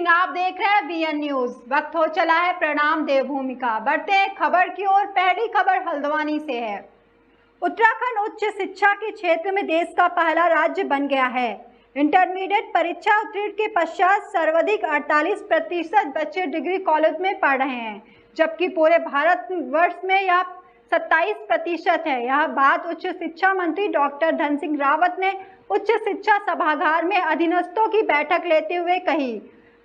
सिंह, आप देख रहे हैं वीएन न्यूज। वक्त हो चला है प्रणाम देवभूमि का। बढ़ते हैं खबर की ओर। पहली खबर हल्द्वानी से है। उत्तराखंड उच्च शिक्षा के क्षेत्र में देश का पहला राज्य बन गया है। इंटरमीडिएट परीक्षा उत्तीर्ण के पश्चात सर्वाधिक 48% बच्चे डिग्री कॉलेज में पढ़ रहे हैं, जबकि पूरे भारत वर्ष में यह 27% है। यह बात उच्च शिक्षा मंत्री डॉक्टर धन सिंह रावत ने उच्च शिक्षा सभागार में अधीनस्थों की बैठक लेते हुए कही।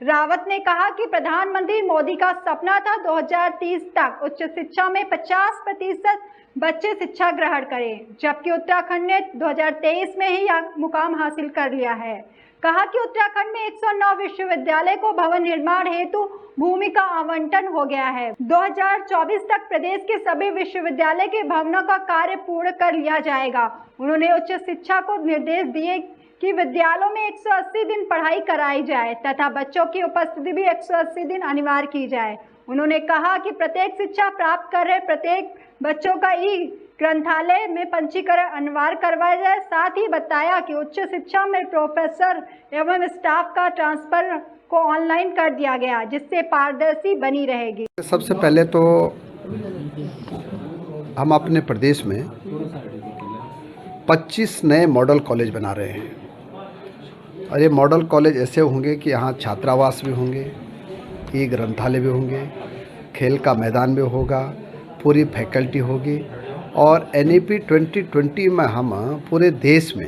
रावत ने कहा कि प्रधानमंत्री मोदी का सपना था 2030 तक उच्च शिक्षा में 50% बच्चे शिक्षा ग्रहण करें, जबकि उत्तराखंड ने 2023 में ही यह मुकाम हासिल कर लिया है। कहा कि उत्तराखंड में 109 विश्वविद्यालय को भवन निर्माण हेतु भूमि का आवंटन हो गया है। 2024 तक प्रदेश के सभी विश्वविद्यालय के भवनों का कार्य पूर्ण कर लिया जाएगा। उन्होंने उच्च शिक्षा को निर्देश दिए कि विद्यालयों में 180 दिन पढ़ाई कराई जाए तथा बच्चों की उपस्थिति भी 180 दिन अनिवार्य की जाए। उन्होंने कहा कि प्रत्येक शिक्षा प्राप्त कर रहे प्रत्येक बच्चों का ई ग्रंथालय में पंजीकरण अनिवार्य करवाया जाए। साथ ही बताया कि उच्च शिक्षा में प्रोफेसर एवं स्टाफ का ट्रांसफर को ऑनलाइन कर दिया गया, जिससे पारदर्शी बनी रहेगी। सबसे पहले तो हम अपने प्रदेश में 25 नए मॉडल कॉलेज बना रहे हैं और ये मॉडल कॉलेज ऐसे होंगे कि यहाँ छात्रावास भी होंगे, ई ग्रंथालय भी होंगे, खेल का मैदान भी होगा, पूरी फैकल्टी होगी और NEP 2020 में हम पूरे देश में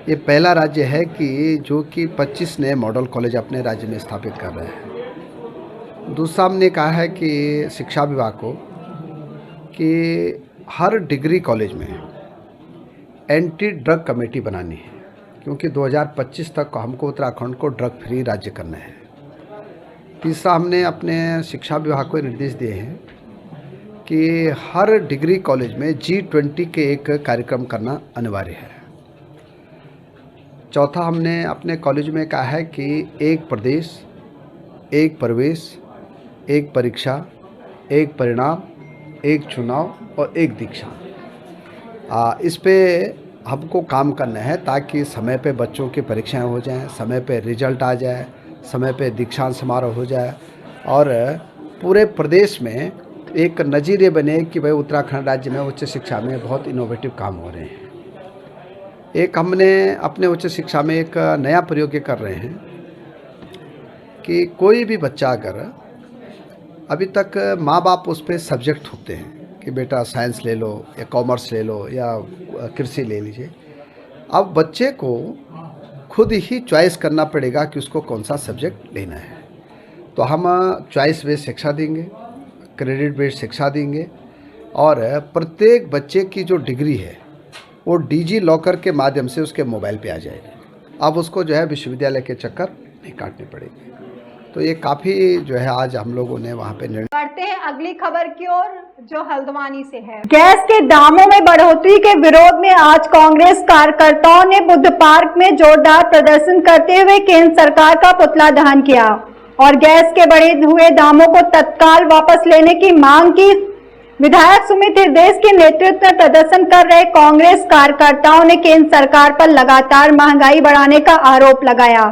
ये पहला राज्य है कि जो कि 25 नए मॉडल कॉलेज अपने राज्य में स्थापित कर रहे हैं। दूसरा हमने कहा है कि शिक्षा विभाग को कि हर डिग्री कॉलेज में एंटी ड्रग कमेटी बनानी है, क्योंकि 2025 तक हमको उत्तराखंड को ड्रग फ्री राज्य करना है। तीसरा हमने अपने शिक्षा विभाग को निर्देश दिए हैं कि हर डिग्री कॉलेज में G20 के एक कार्यक्रम करना अनिवार्य है। चौथा हमने अपने कॉलेज में कहा है कि एक प्रदेश, एक प्रवेश, एक परीक्षा, एक परिणाम, एक चुनाव और एक दीक्षा। इस पे हमको काम करना है ताकि समय पे बच्चों की परीक्षाएं हो जाएं, समय पे रिजल्ट आ जाए, समय पे दीक्षांत समारोह हो जाए और पूरे प्रदेश में एक नज़ीरे बने कि भाई उत्तराखंड राज्य में उच्च शिक्षा में बहुत इनोवेटिव काम हो रहे हैं। एक हमने अपने उच्च शिक्षा में एक नया प्रयोग कर रहे हैं कि कोई भी बच्चा अगर अभी तक माँ बाप उस पर सब्जेक्ट होते हैं कि बेटा साइंस ले लो या कॉमर्स ले लो या कृषि ले लीजिए, अब बच्चे को खुद ही चॉइस करना पड़ेगा कि उसको कौन सा सब्जेक्ट लेना है। तो हम चॉइस बेस्ड शिक्षा देंगे, क्रेडिट बेस्ड शिक्षा देंगे और प्रत्येक बच्चे की जो डिग्री है वो डिजी लॉकर के माध्यम से उसके मोबाइल पे आ जाएगी। अब उसको जो है विश्वविद्यालय के चक्कर नहीं काटने पड़ेंगे। तो ये काफ़ी जो है आज हम लोगों ने वहाँ पे निर्णय। बढ़ते हैं अगली खबर की ओर जो हल्द्वानी से है। गैस के दामों में बढ़ोतरी के विरोध में आज कांग्रेस कार्यकर्ताओं ने बुद्ध पार्क में जोरदार प्रदर्शन करते हुए केंद्र सरकार का पुतला दहन किया और गैस के बढ़े हुए दामों को तत्काल वापस लेने की मांग की। विधायक सुमित हृदय के नेतृत्व में प्रदर्शन कर रहे कांग्रेस कार्यकर्ताओं ने केंद्र सरकार पर लगातार महंगाई बढ़ाने का आरोप लगाया।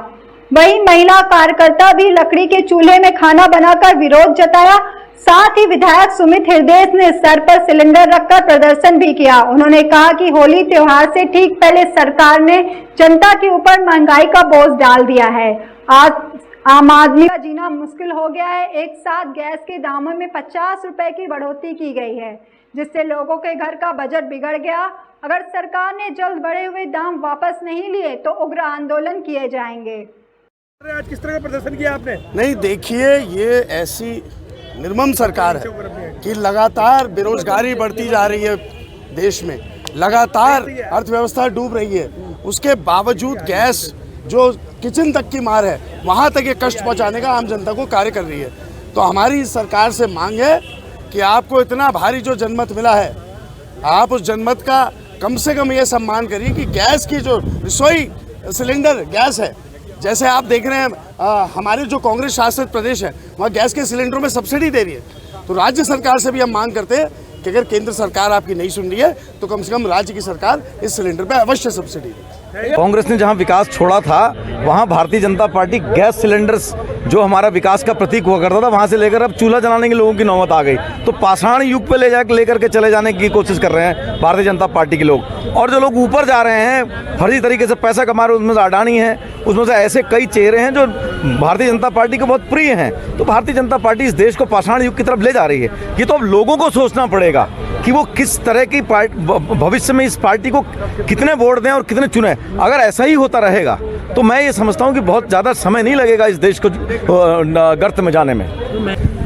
वहीं महिला कार्यकर्ता भी लकड़ी के चूल्हे में खाना बनाकर विरोध जताया। साथ ही विधायक सुमित हृदय ने सर पर सिलेंडर रखकर प्रदर्शन भी किया। उन्होंने कहा कि होली त्योहार से ठीक पहले सरकार ने जनता के ऊपर महंगाई का बोझ डाल दिया है। आज आम आदमी का जीना मुश्किल हो गया है। एक साथ गैस के दामों में 50 रुपए की बढ़ोतरी की गई है, जिससे लोगों के घर का बजट बिगड़ गया। अगर सरकार ने जल्द बढ़े हुए दाम वापस नहीं लिए तो उग्र आंदोलन किए जाएंगे। आज किस तरह का प्रदर्शन किया आपने? नहीं, देखिए ये ऐसी निर्मम सरकार है कि लगातार बेरोजगारी बढ़ती जा रही है देश में, लगातार अर्थव्यवस्था डूब रही है, उसके बावजूद गैस जो किचन तक की मार है वहाँ तक ये कष्ट पहुँचाने का आम जनता को कार्य कर रही है। तो हमारी सरकार से मांग है कि आपको इतना भारी जो जनमत मिला है, आप उस जनमत का कम से कम ये सम्मान करिए कि गैस की जो रसोई सिलेंडर गैस है, जैसे आप देख रहे हैं हमारे जो कांग्रेस शासित प्रदेश है वहाँ गैस के सिलेंडरों में सब्सिडी दे रही है। तो राज्य सरकार से भी हम मांग करते हैं कि अगर केंद्र सरकार आपकी नहीं सुन रही है तो कम से कम राज्य की सरकार इस सिलेंडर पर अवश्य सब्सिडी दे। कांग्रेस ने जहां विकास छोड़ा था वहां Bharatiya Janata party gas cylinders जो हमारा विकास का प्रतीक हुआ करता था वहां से लेकर अब चूल्हा जलाने के लोगों की नौबत आ गई। तो पाषाण युग पे लेकर के चले जाने की कोशिश कर रहे हैं भारतीय जनता पार्टी के लोग। और जो लोग ऊपर जा रहे हैं फर्जी तरीके से पैसा कमा रहे हैं, उसमें से अडानी है, उसमें से ऐसे कई चेहरे हैं जो भारतीय जनता पार्टी को बहुत प्रिय हैं। तो भारतीय जनता पार्टी इस देश को पाषाण युग की तरफ ले जा रही है। ये तो अब लोगों को सोचना पड़ेगा कि वो किस तरह की भविष्य में इस पार्टी को कितने वोट दें और कितने चुने। अगर ऐसा ही होता रहेगा तो मैं ये समझता हूँ कि बहुत ज़्यादा समय नहीं लगेगा इस देश को गर्त में जाने में।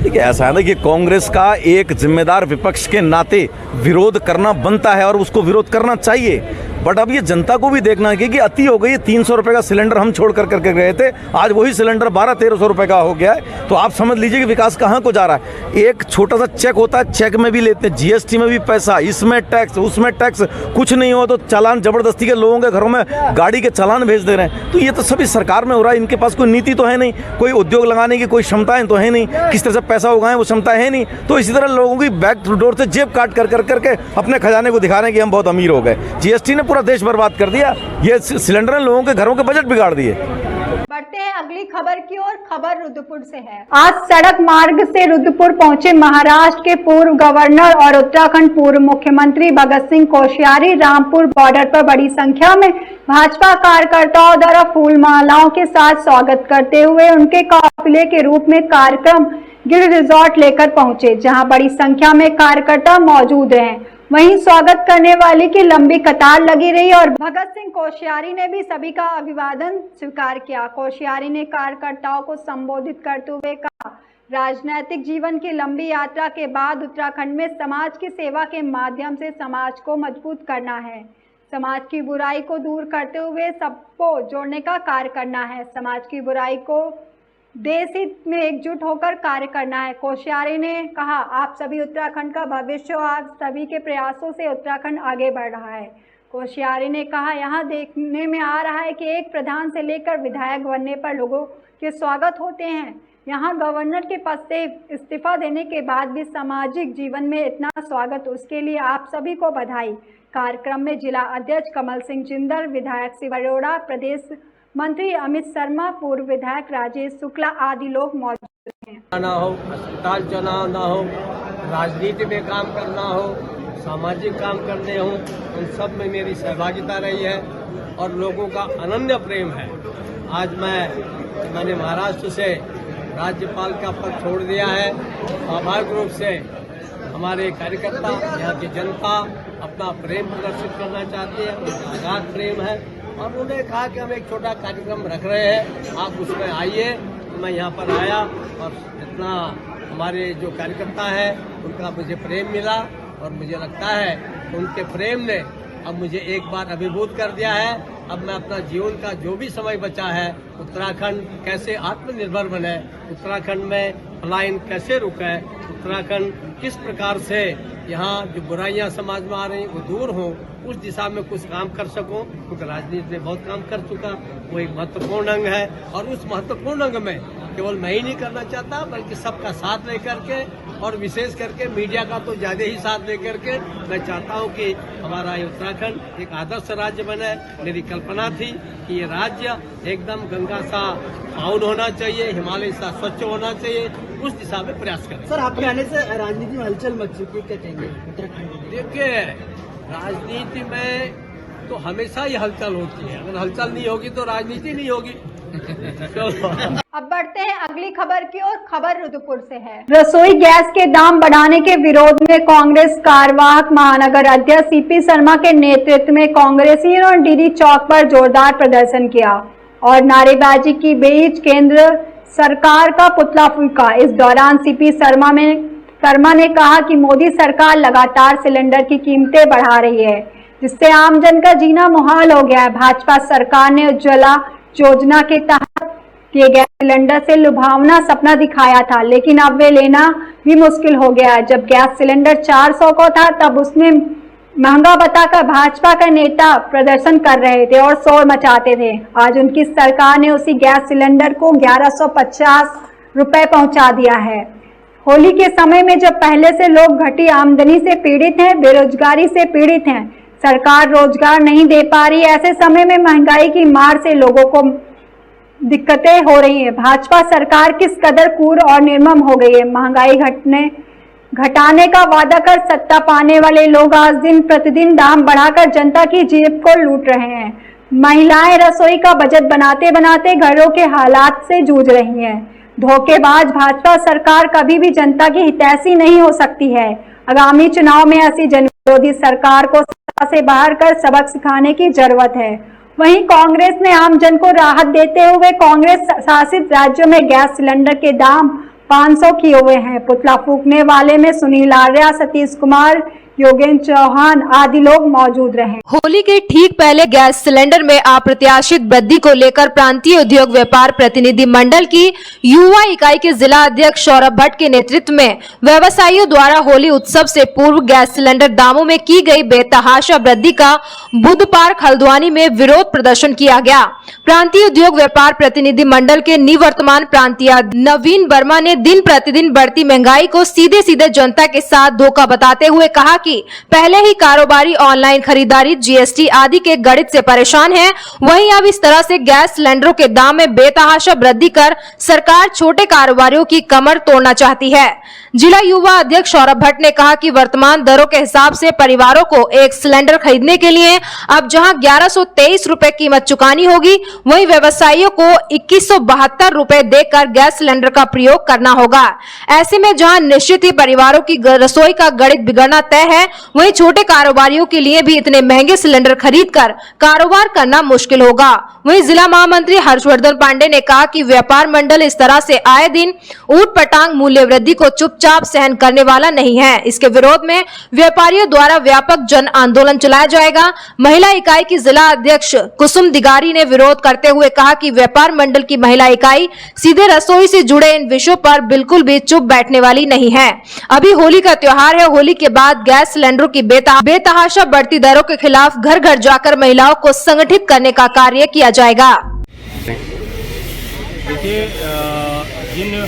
देखिए ऐसा है ना कि कांग्रेस का एक जिम्मेदार विपक्ष के नाते विरोध करना बनता है और उसको विरोध करना चाहिए। बट अब ये जनता को भी देखना है कि अति हो गई। 300 रुपये का सिलेंडर हम छोड़ करके गए थे, आज वही सिलेंडर 1200-1300 रुपये का हो गया है। तो आप समझ लीजिए कि विकास कहाँ को जा रहा है। एक छोटा सा चेक होता है, चेक में भी लेते हैं, जीएसटी में भी पैसा, इसमें टैक्स, उसमें टैक्स, कुछ नहीं हो तो चालान जबरदस्ती के लोगों के घरों में गाड़ी के चालान भेज दे रहे हैं। तो ये तो सभी सरकार में हो रहा है। इनके पास कोई नीति तो है नहीं, कोई उद्योग लगाने की कोई क्षमताएं तो है नहीं, किस तरह से पैसा उगाएं वो क्षमता है नहीं। तो इसी तरह लोगों की बैक डोर से जेब काट करके अपने खजाने को दिखा रहे हैं कि हम बहुत अमीर हो गए। जीएसटी ने पूरा देश बर्बाद कर दिया, ये सिलेंडर ने लोगों के घरों के बजट बिगाड़ दिए। बढ़ते हैं अगली खबर की ओर। खबर रुद्रपुर से है। आज सड़क मार्ग से रुद्रपुर पहुंचे महाराष्ट्र के पूर्व गवर्नर और उत्तराखंड पूर्व मुख्यमंत्री भगत सिंह कोश्यारी रामपुर बॉर्डर पर बड़ी संख्या में भाजपा कार्यकर्ताओं द्वारा फूल मालाओं के साथ स्वागत करते हुए उनके काफिले के रूप में कार्यक्रम गिर रिजॉर्ट लेकर पहुंचे, जहां बड़ी संख्या में कार्यकर्ता मौजूद रहे। वहीं स्वागत करने वाले की लंबी कतार लगी रही और भगत सिंह कोश्यारी ने भी सभी का अभिवादन स्वीकार किया। कोश्यारी ने कार्यकर्ताओं को संबोधित करते हुए कहा, राजनीतिक जीवन की लंबी यात्रा के बाद उत्तराखंड में समाज की सेवा के माध्यम से समाज को मजबूत करना है। समाज की बुराई को दूर करते हुए सबको जोड़ने का कार्य करना है। समाज की बुराई को देश हित में एकजुट होकर कार्य करना है। कोश्यारी ने कहा, आप सभी उत्तराखंड का भविष्य और आप सभी के प्रयासों से उत्तराखंड आगे बढ़ रहा है। कोश्यारी ने कहा, यहाँ देखने में आ रहा है कि एक प्रधान से लेकर विधायक बनने पर लोगों के स्वागत होते हैं। यहाँ गवर्नर के पद से इस्तीफा देने के बाद भी सामाजिक जीवन में इतना स्वागत, उसके लिए आप सभी को बधाई। कार्यक्रम में जिला अध्यक्ष कमल सिंह जिंदल, विधायक शिव अरोड़ा, प्रदेश मंत्री अमित शर्मा, पूर्व विधायक राजेश शुक्ला आदि लोग मौजूद हैं। ना हो, अस्पताल चुनाव ना हो, राजनीति में काम करना हो, सामाजिक काम करने हो, उन सब में मेरी सहभागिता रही है और लोगों का अनन्य प्रेम है। आज मैंने महाराष्ट्र से राज्यपाल का पद छोड़ दिया है। स्वाभाविक रूप से हमारे कार्यकर्ता, यहाँ की जनता अपना प्रेम प्रदर्शित करना चाहती है, उनका आगाध प्रेम है और उन्होंने कहा कि हम एक छोटा कार्यक्रम रख रहे हैं, आप उसमें आइए। मैं यहाँ पर आया और इतना हमारे जो कार्यकर्ता है उनका मुझे प्रेम मिला और मुझे लगता है उनके प्रेम ने अब मुझे एक बार अभिभूत कर दिया है। अब मैं अपना जीवन का जो भी समय बचा है, उत्तराखंड कैसे आत्मनिर्भर बने, उत्तराखंड में पलायन कैसे रुके, उत्तराखंड किस प्रकार से यहाँ जो बुराइयां समाज में आ रही वो दूर हों, उस दिशा में कुछ काम कर सकूं। क्योंकि राजनीति में बहुत काम कर चुका, वो एक महत्वपूर्ण अंग है और उस महत्वपूर्ण अंग में केवल मैं ही नहीं करना चाहता बल्कि सबका साथ लेकर के और विशेष करके मीडिया का तो ज्यादा ही साथ लेकर के मैं चाहता हूं कि हमारा ये उत्तराखंड एक आदर्श राज्य बने। मेरी कल्पना थी कि ये राज्य एकदम गंगा सा पावन होना चाहिए, हिमालय सा स्वच्छ होना चाहिए, उस दिशा में प्रयास करें। सर, आपके आने से राजनीति में हलचल मच चुकी है, क्या कहेंगे उत्तराखंड? देखिए, राजनीति में तो हमेशा ही हलचल होती है, अगर हलचल नहीं होगी तो राजनीति नहीं होगी। अब बढ़ते हैं अगली खबर की ओर। खबर रुद्रपुर से है। रसोई गैस के दाम बढ़ाने के विरोध में कांग्रेस कार्यवाहक महानगर अध्यक्ष सीपी शर्मा के नेतृत्व में कांग्रेसियों ने डीडी चौक पर जोरदार प्रदर्शन किया और नारेबाजी की बीच केंद्र सरकार का पुतला फूंका। इस दौरान सीपी शर्मा ने कहा कि मोदी सरकार लगातार सिलेंडर की कीमतें बढ़ा रही है, जिससे आमजन का जीना मुहाल हो गया है। भाजपा सरकार ने उज्ज्वला योजना के तहत किए गए सिलेंडर से लुभावना सपना दिखाया था, लेकिन अब वे लेना भी मुश्किल हो गया है। जब गैस सिलेंडर 400 को था तब उसमें महंगा बताकर भाजपा का नेता प्रदर्शन कर रहे थे और शोर मचाते थे। आज उनकी सरकार ने उसी गैस सिलेंडर को 1150 रुपए पहुंचा दिया है। होली के समय में जब पहले से लोग घटी आमदनी से पीड़ित हैं, बेरोजगारी से पीड़ित हैं, सरकार रोजगार नहीं दे पा रही। ऐसे समय में महंगाई की मार से लोगों को दिक्कतें हो रही है। भाजपा सरकार किस कदर क्रूर और निर्मम हो गई है। महंगाई घटाने का वादा कर सत्ता पाने वाले लोग आज दिन प्रतिदिन दाम बढ़ाकर जनता की जेब को लूट रहे हैं। महिलाएं रसोई का बजट बनाते बनाते घरों के हालात से जूझ रही हैं। धोखेबाज भाजपा सरकार कभी भी जनता की हितैषी नहीं हो सकती है। आगामी चुनाव में ऐसी जनविरोधी सरकार को सत्ता से बाहर कर सबक सिखाने की जरूरत है। वहीं कांग्रेस ने आम जन को राहत देते हुए कांग्रेस शासित राज्यों में गैस सिलेंडर के दाम 500 किए हुए हैं। पुतला फूंकने वाले में सुनील आर्या, सतीश कुमार, योगेंद्र चौहान आदि लोग मौजूद रहे। होली के ठीक पहले गैस सिलेंडर में अप्रत्याशित वृद्धि को लेकर प्रांतीय उद्योग व्यापार प्रतिनिधि मंडल की युवा इकाई के जिला अध्यक्ष सौरभ भट्ट के नेतृत्व में व्यवसायियों द्वारा होली उत्सव से पूर्व गैस सिलेंडर दामों में की गई बेतहाशा वृद्धि का बुध पार्क हल्द्वानी में विरोध प्रदर्शन किया गया। प्रांतीय उद्योग व्यापार प्रतिनिधि मंडल के निवर्तमान प्रांतीय नवीन वर्मा ने दिन प्रतिदिन बढ़ती महंगाई को सीधे सीधे जनता के साथ धोखा बताते हुए कहा कि पहले ही कारोबारी ऑनलाइन खरीदारी, जीएसटी आदि के गणित से परेशान हैं, वहीं अब इस तरह से गैस सिलेंडरों के दाम में बेतहाशा वृद्धि कर सरकार छोटे कारोबारियों की कमर तोड़ना चाहती है। जिला युवा अध्यक्ष सौरभ भट्ट ने कहा कि वर्तमान दरों के हिसाब से परिवारों को एक सिलेंडर खरीदने के लिए अब जहां 1123 रुपए कीमत चुकानी होगी, वहीं व्यवसायियों को 2172 रुपए देकर गैस सिलेंडर का प्रयोग करना होगा। ऐसे में जहां निश्चित ही परिवारों की रसोई का गणित बिगड़ना तय है, वहीं छोटे कारोबारियों के लिए भी इतने महंगे सिलेंडर खरीदकर कारोबार करना मुश्किल होगा। वहीं जिला महामंत्री हर्षवर्धन पांडे ने कहा कि व्यापार मंडल इस तरह से आए दिन ऊट पटांग मूल्य वृद्धि को चुपचाप सहन करने वाला नहीं है। इसके विरोध में व्यापारियों द्वारा व्यापक जन आंदोलन चलाया जाएगा। महिला इकाई की जिला अध्यक्ष कुसुम दिगारी ने विरोध करते हुए कहा कि व्यापार मंडल की महिला इकाई सीधे रसोई से जुड़े इन विषयों पर बिल्कुल भी चुप बैठने वाली नहीं है। अभी होली का त्योहार है, होली के बाद गैस सिलेंडरों की बेतहाशा बढ़ती दरों के खिलाफ घर घर जाकर महिलाओं को संगठित करने का कार्य किया जाएगा। देखिए, जिन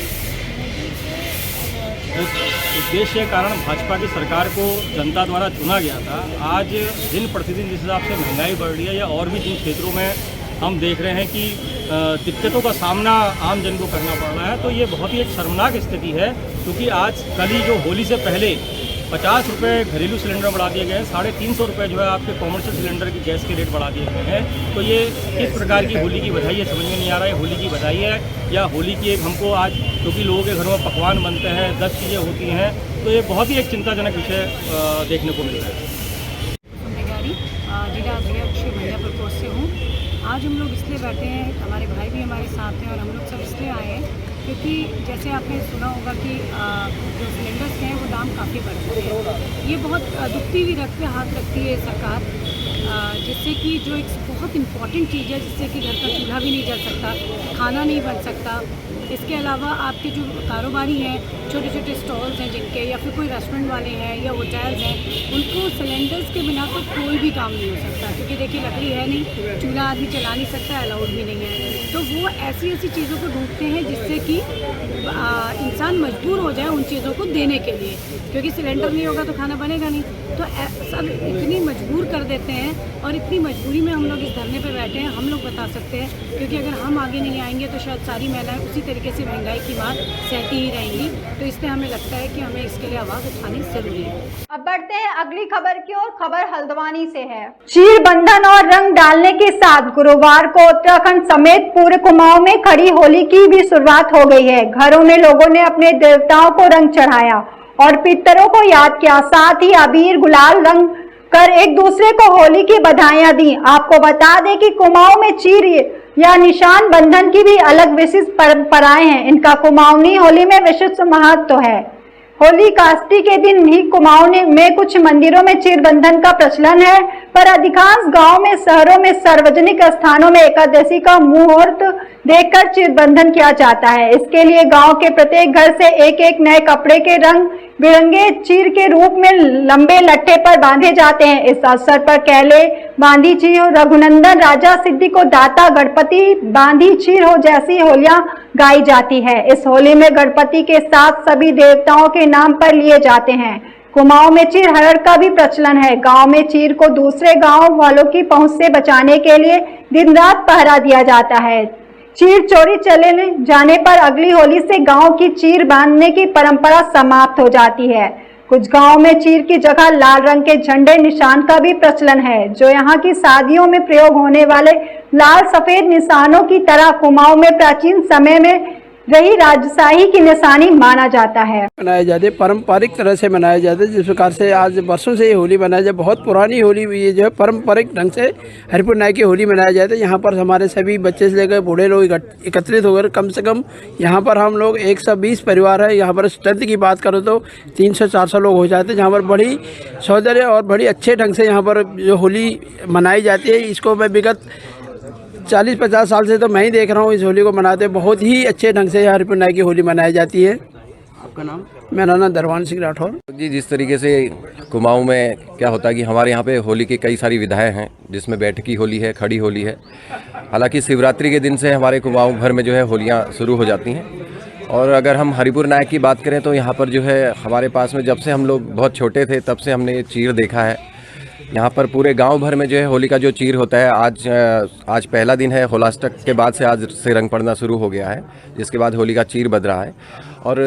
उद्देश्य के कारण भाजपा की सरकार को जनता द्वारा चुना गया था, आज दिन प्रतिदिन जिस हिसाब से महंगाई बढ़ रही है या और भी जिन क्षेत्रों में हम देख रहे हैं कि दिक्कतों का सामना आम जन को करना पड़ रहा है, तो ये बहुत ही एक शर्मनाक स्थिति है। क्योंकि आज कल ही जो होली से पहले 50 रुपये घरेलू सिलेंडर बढ़ा दिए गए हैं, 350 रुपये जो है आपके कॉमर्शियल सिलेंडर की गैस के रेट बढ़ा दिए गए हैं। तो ये किस प्रकार की होली की बधाई है, समझ में नहीं आ रहा है। होली की बधाई है या होली की एक हमको आज, क्योंकि लोगों के घरों में पकवान बनते हैं, 10 चीज़ें होती हैं, तो ये बहुत ही एक चिंताजनक विषय देखने को मिल रहा है। जिला अध्यक्ष महिला प्रकोष्ठ से हूँ। आज हम लोग इसलिए बैठे हैं, हमारे भाई भी हमारे साथ हैं और हम लोग सब इसलिए आए हैं क्योंकि जैसे आपने सुना होगा कि जो सिलेंडर्स हैं वो दाम काफ़ी बढ़ चुके हैं। ये बहुत दुखती हुई हाथ रखती है सरकार, जिससे कि जो एक बहुत इम्पॉर्टेंट चीज़ है, जिससे कि घर का चूल्हा भी नहीं जल सकता, खाना नहीं बन सकता। इसके अलावा आपके जो कारोबारी हैं, छोटे छोटे स्टॉल्स हैं जिनके, या फिर कोई रेस्टोरेंट वाले हैं या होटल्स हैं, उनको सिलेंडर्स के बिना तो कोई भी काम नहीं हो सकता। क्योंकि देखिए लकड़ी है नहीं, चूल्हा आदमी चला नहीं सकता, अलाउड भी नहीं है। तो वो ऐसी ऐसी चीज़ों को ढूंढते हैं जिससे कि इंसान मजबूर हो जाए उन चीज़ों को देने के लिए, क्योंकि सिलेंडर नहीं होगा तो खाना बनेगा नहीं। तो सब इतनी मजबूर कर देते हैं और इतनी मजबूरी में हम लोग इस धरने पे बैठे हैं। हम लोग बता सकते हैं, क्योंकि अगर हम आगे नहीं आएंगे तो शायद सारी महिलाएं उसी तरीके से महंगाई की मार सहती ही रहेंगी। तो इसलिए हमें लगता है कि हमें इसके लिए आवाज़ उठानी जरूरी है। अब बढ़ते हैं अगली खबर की ओर। खबर हल्द्वानी से है। चीर बंधन और रंग डालने के साथ गुरुवार को उत्तराखंड समेत पूरे कुमाऊं में खड़ी होली की भी शुरुआत हो गई है। घरों में लोगों ने अपने देवताओं को रंग चढ़ाया और पितरों को याद किया, साथ ही अबीर गुलाल रंग कर एक दूसरे को होली की बधाइयां दी। आपको बता दें कि कुमाऊं में चीर या निशान बंधन की भी अलग विशिष्ट परंपराएं हैं। इनका कुमाऊनी होली में विशिष्ट महत्व है। होली काष्ठी के दिन ही कुमाऊं में कुछ मंदिरों में चीर बंधन का प्रचलन है, पर अधिकांश गांव में, शहरों में सार्वजनिक स्थानों में एकादशी का मुहूर्त देखकर चीर बंधन किया जाता है। इसके लिए गांव के प्रत्येक घर से एक एक नए कपड़े के रंग बिरंगे चीर के रूप में लंबे लट्ठे पर बांधे जाते हैं। इस अवसर पर कहले बांधी चीर हो, रघुनंदन राजा सिद्धि को दाता, गणपति बांधी चीर हो जैसी होलियां गाई जाती है। इस होली में गणपति के साथ सभी देवताओं के नाम पर लिए जाते हैं। कुमाऊं में चीर हरण का भी प्रचलन है। गांव में चीर को दूसरे गांव वालों की पहुंच से बचाने के लिए दिन रात पहरा दिया जाता है। चीर चोरी चले जाने पर अगली होली से गांव की चीर बांधने की परंपरा समाप्त हो जाती है। कुछ गांव में चीर की जगह लाल रंग के झंडे निशान का भी प्रचलन है, जो यहाँ की शादियों में प्रयोग होने वाले लाल सफेद निशानों की तरह कुमाऊं में प्राचीन समय में रही राजशाही की निशानी माना जाता है। मनाया जाते पारंपरिक तरह से मनाया जाता है। जिस प्रकार से आज वर्षों से ये होली मनाया जाए, बहुत पुरानी होली भी ये जो है पारंपरिक ढंग से हरिपुर नायक की होली मनाया जाता है। यहाँ पर हमारे सभी बच्चे से लेकर बूढ़े लोग एकत्रित होकर कम से कम यहाँ पर हम लोग 120 परिवार है। यहाँ पर स्ट्रेंथ की बात करो तो 300-400 लोग हो जाते हैं, जहाँ पर बड़ी सौंदर्य और बड़ी अच्छे ढंग से यहाँ पर जो होली मनाई जाती है। इसको मैं विगत 40-50 साल से तो मैं ही देख रहा हूँ इस होली को मनाते, बहुत ही अच्छे ढंग से हरिपुर नायक की होली मनाई जाती है। आपका नाम? मेरा नाम दरवान सिंह राठौर जी। जिस तरीके से कुमाऊं में क्या होता है कि हमारे यहाँ पे होली की कई सारी विधाएं हैं, जिसमें बैठकी होली है, खड़ी होली है। हालांकि शिवरात्रि के दिन से हमारे कुमाऊं भर में जो है होलियाँ शुरू हो जाती हैं। और अगर हम हरिपुर नायक की बात करें तो यहाँ पर जो है हमारे पास में जब से हम लोग बहुत छोटे थे तब से हमने ये चीर देखा है। यहाँ पर पूरे गांव भर में जो है होली का जो चीर होता है, आज पहला दिन है। होलाष्टक के बाद से आज से रंग पड़ना शुरू हो गया है, जिसके बाद होली का चीर बज रहा है। और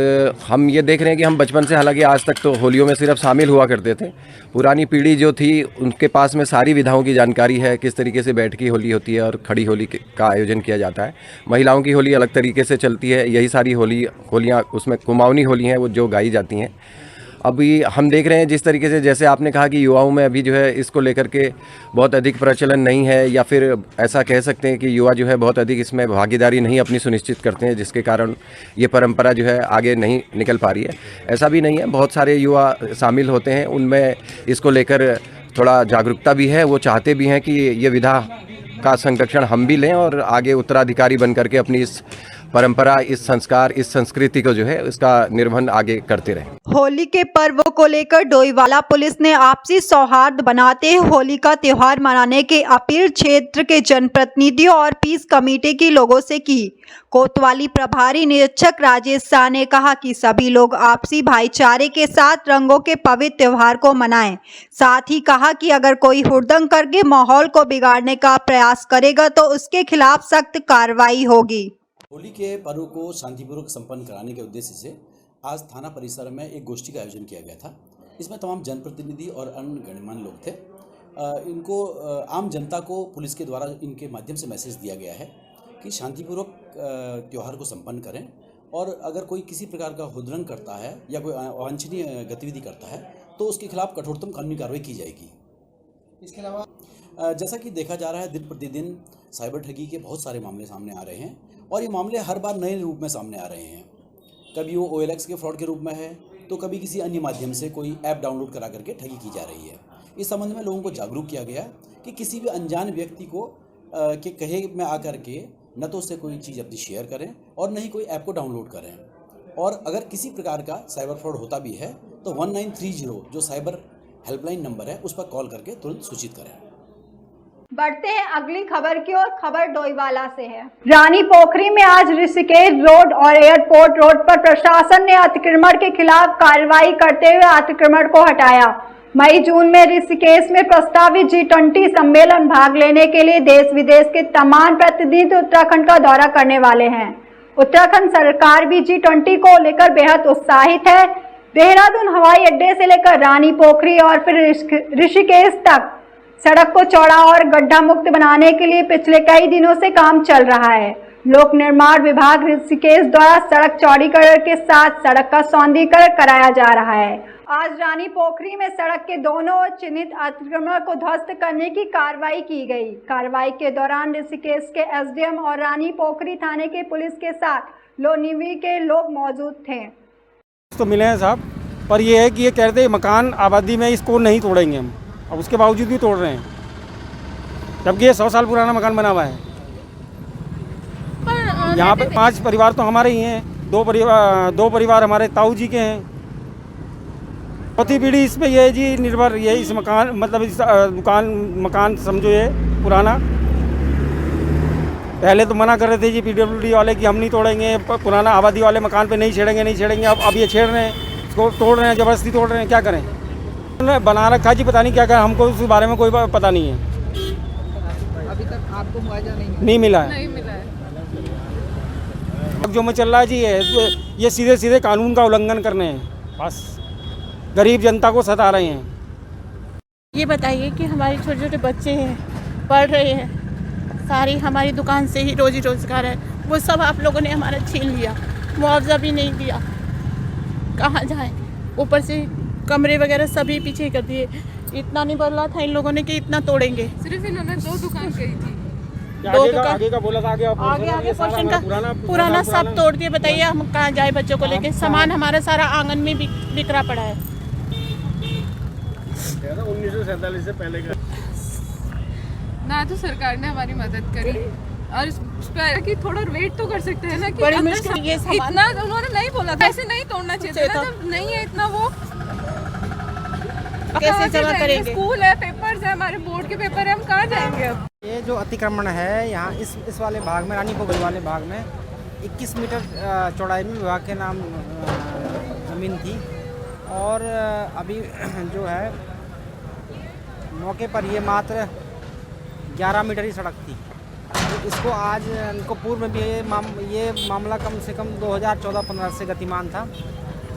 हम ये देख रहे हैं कि हम बचपन से हालांकि आज तक तो होलियों में सिर्फ शामिल हुआ करते थे। पुरानी पीढ़ी जो थी उनके पास में सारी विधाओं की जानकारी है, किस तरीके से बैठकी होली होती है और खड़ी होली का आयोजन किया जाता है। महिलाओं की होली अलग तरीके से चलती है। यही सारी होलियाँ उसमें कुमाऊनी होली हैं वो जो गाई जाती हैं। अभी हम देख रहे हैं जिस तरीके से, जैसे आपने कहा कि युवाओं में अभी जो है इसको लेकर के बहुत अधिक प्रचलन नहीं है, या फिर ऐसा कह सकते हैं कि युवा जो है बहुत अधिक इसमें भागीदारी नहीं अपनी सुनिश्चित करते हैं, जिसके कारण ये परंपरा जो है आगे नहीं निकल पा रही है। ऐसा भी नहीं है, बहुत सारे युवा शामिल होते हैं, उनमें इसको लेकर थोड़ा जागरूकता भी है। वो चाहते भी हैं कि ये विधा का संरक्षण हम भी लें और आगे उत्तराधिकारी बन करके अपनी इस परंपरा, इस संस्कार, इस संस्कृति को जो है इसका निर्वहन आगे करते रहें। होली के पर्व को लेकर डोईवाला पुलिस ने आपसी सौहार्द बनाते हुए होली का त्योहार मनाने की अपील क्षेत्र के जनप्रतिनिधियों और पीस कमेटी के लोगों से की। कोतवाली प्रभारी निरीक्षक राजेश शाह ने कहा कि सभी लोग आपसी भाईचारे के साथ रंगों के पवित्र त्योहार को मनाएं। साथ ही कहा कि अगर कोई हुड़दंग करके माहौल को बिगाड़ने का प्रयास करेगा तो उसके खिलाफ सख्त कार्रवाई होगी। होली के पर्व को शांतिपूर्वक संपन्न कराने के उद्देश्य से आज थाना परिसर में एक गोष्ठी का आयोजन किया गया था। इसमें तमाम जनप्रतिनिधि और अन्य गणमान्य लोग थे। इनको आम जनता को पुलिस के द्वारा इनके माध्यम से मैसेज दिया गया है कि शांतिपूर्वक त्यौहार को संपन्न करें, और अगर कोई किसी प्रकार का हुड़दंग करता है या कोई अवांछनीय गतिविधि करता है तो उसके खिलाफ कठोरतम कानूनी कार्रवाई की जाएगी। इसके अलावा जैसा कि देखा जा रहा है, दिन प्रतिदिन साइबर ठगी के बहुत सारे मामले सामने आ रहे हैं, और ये मामले हर बार नए रूप में सामने आ रहे हैं। कभी वो OLX के फ्रॉड के रूप में है, तो कभी किसी अन्य माध्यम से कोई ऐप डाउनलोड करा करके ठगी की जा रही है। इस संबंध में लोगों को जागरूक किया गया कि किसी भी अनजान व्यक्ति को के कहे में आकर के न तो उससे कोई चीज़ अपनी शेयर करें और न ही कोई ऐप को डाउनलोड करें। और अगर किसी प्रकार का साइबर फ्रॉड होता भी है तो 1930 जो साइबर हेल्पलाइन नंबर है उस पर कॉल करके तुरंत सूचित करें। बढ़ते हैं अगली खबर की ओर। खबर डोईवाला से है। रानी पोखरी में आज ऋषिकेश रोड और एयरपोर्ट रोड पर प्रशासन ने अतिक्रमण के खिलाफ कार्रवाई करते हुए अतिक्रमण को हटाया। मई जून में ऋषिकेश में प्रस्तावित G20 सम्मेलन भाग लेने के लिए देश विदेश के तमाम प्रतिनिधि उत्तराखंड का दौरा करने वाले हैं। उत्तराखंड सरकार भी G20 को लेकर बेहद उत्साहित है। देहरादून हवाई अड्डे से लेकर रानी पोखरी और फिर ऋषिकेश तक सड़क को चौड़ा और गड्ढा मुक्त बनाने के लिए पिछले कई दिनों से काम चल रहा है। लोक निर्माण विभाग ऋषिकेश द्वारा सड़क चौड़ीकरण के साथ सड़क का सौंदर्यीकरण कराया जा रहा है। आज रानी पोखरी में सड़क के दोनों ओर चिन्हित अतिक्रमण को ध्वस्त करने की कार्रवाई की गई। कार्रवाई के दौरान ऋषिकेश के SDM और रानी पोखरी थाने के पुलिस के साथ लोनिवी के लोग मौजूद थे। तो मिले हैं साहब, पर ये है कि ये कहते हैं मकान आबादी में इसको नहीं तोड़ेंगे हम, अब उसके बावजूद भी तोड़ रहे हैं, जबकि ये 100 साल पुराना मकान बना हुआ है। यहाँ पे 5 परिवार तो हमारे ही हैं, 2 परिवार हमारे ताऊ जी के हैं। चौथी पीढ़ी इस पे ये जी निर्भर, ये इस मकान मतलब इस मकान समझो ये पुराना। पहले तो मना कर रहे थे जी PWD वाले कि हम नहीं तोड़ेंगे, पुराना आबादी वाले मकान पे नहीं छेड़ेंगे। अब ये छेड़ रहे हैं, इसको तोड़ रहे हैं, ज़बरदस्ती तोड़ रहे हैं, क्या करें। उन्होंने बना रखा जी, पता नहीं क्या क्या, हमको उस बारे में कोई पता नहीं है। अभी तक आपको मुआवजा नहीं मिला है। नहीं मिला है। अब जो में चल रहा है जी ये सीधे सीधे कानून का उल्लंघन करने हैं, बस गरीब जनता को सता रहे हैं। ये बताइए कि हमारे छोटे छोटे बच्चे हैं, पढ़ रहे हैं, सारी हमारी दुकान से ही रोजी रोजगार है, वो सब आप लोगों ने हमारा छीन लिया, मुआवजा भी नहीं दिया, कहाँ जाएं? ऊपर से कमरे वगैरह सभी पीछे कर दिए। इतना नहीं बोला था इन लोगों ने कि इतना तोड़ेंगे। सिर्फ इन्होंने 2 दुकान गई थी, 2 दुकान आगे का बोला था, आगे पोर्शन का पुराना सब तोड़ दिए। बताइए हम कहाँ जाए बच्चों को लेके? सामान हमारा सारा आंगन में बिखरा पड़ा है। 1947 से पहले का ना तो सरकार ने हमारी मदद करी और इस पर कि थोड़ा वेट तो कर सकते हैं ना कि बड़ी अंदर मुश्किल ये इतना उन्होंने नहीं बोला था, ऐसे नहीं तोड़ना चाहिए था, जब नहीं है इतना वो कैसे जमा करेंगे? स्कूल है, पेपर्स है, हमारे बोर्ड के पेपर है, हम कहाँ जाएंगे अब? ये जो अतिक्रमण है यहाँ इस वाले भाग में, रानी पोखरी वाले भाग में 21 मीटर चौड़ाई में विभाग के नाम ज़मीन थी और अभी जो है मौके पर ये मात्र 11 मीटर ही सड़क थी। तो इसको आज इनको पूर्व में भी ये मामला कम से कम 2014-15 से गतिमान था।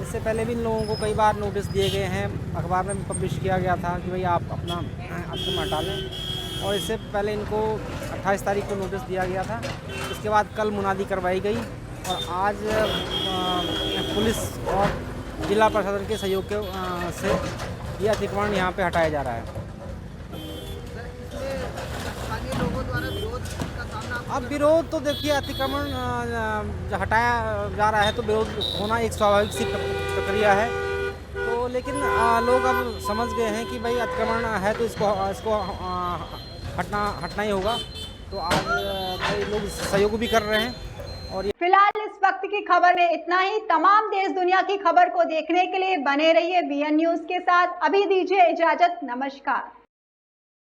इससे पहले भी इन लोगों को कई बार नोटिस दिए गए हैं, अखबार में पब्लिश किया गया था कि भाई आप अपना अतिक्रमण हटा लें, और इससे पहले इनको 28 तारीख को नोटिस दिया गया था। इसके बाद कल मुनादी करवाई गई और आज पुलिस और जिला प्रशासन के सहयोग से ये अतिक्रमण यहाँ पे हटाया जा रहा है। अब विरोध तो देखिए, अतिक्रमण हटाया जा रहा है तो विरोध होना एक स्वाभाविक सी प्रक्रिया है। तो लेकिन लोग अब समझ गए हैं कि भाई अतिक्रमण है तो इसको हटना ही होगा। तो आज कई लोग सहयोग भी कर रहे हैं। और फिलहाल इस वक्त की खबर में इतना ही। तमाम देश दुनिया की खबर को देखने के लिए बने रहिए BN न्यूज़ के साथ। अभी दीजिए इजाजत, नमस्कार।